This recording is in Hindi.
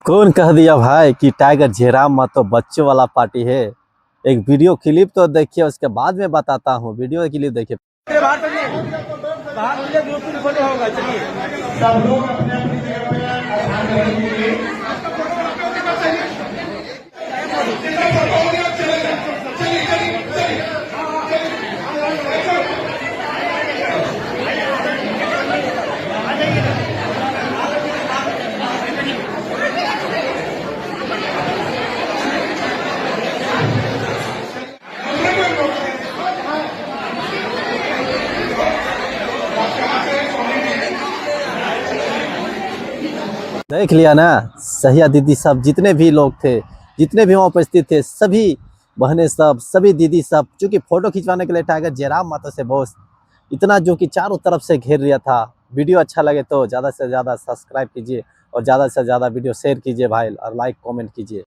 कौन कह दिया भाई कि टाइगर जयराम मातो बच्चों वाला पार्टी है। एक वीडियो क्लिप तो देखिए, उसके बाद में बताता हूँ। वीडियो क्लिप देखिए। बाहर ग्रुप की फोटो होगा। चलिए सब लोग अपने अपनी जगह पे आराम करेंगे। देख लिया ना, सहिया दीदी सब जितने भी लोग थे, जितने भी वहाँ उपस्थित थे, सभी बहनें सब, सभी दीदी सब, क्योंकि फोटो खिंचवाने के लिए टाइगर जयराम मातो से बॉस इतना जो कि चारों तरफ से घेर लिया था। वीडियो अच्छा लगे तो ज़्यादा से ज़्यादा सब्सक्राइब कीजिए और ज़्यादा से ज़्यादा वीडियो शेयर कीजिए भाई, और लाइक कमेंट कीजिए।